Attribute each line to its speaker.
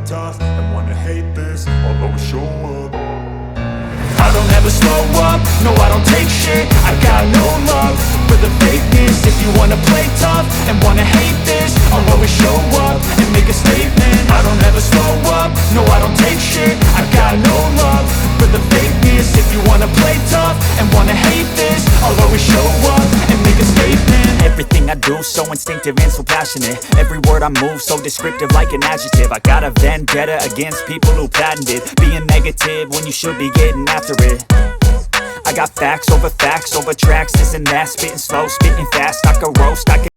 Speaker 1: tough and wanna hate this, I'll always show up.
Speaker 2: I don't ever slow up, no I don't take shit. I got no love for the fakeness. If you wanna play tough and wanna hate this, I'll always show up and make a statement. I don't ever slow up, no I don't take shit. I got no love for the fakeness. If you wanna play tough and wanna hate this, I'll always show up and make a statement. Everything I do so instinctive and so passionate. Every word I move so descriptive like an adjective. I got a vendetta against people who patented being negative when you should be getting after it. I got facts over tracks, this and that. Spitting slow, spitting fast, I can roast, I can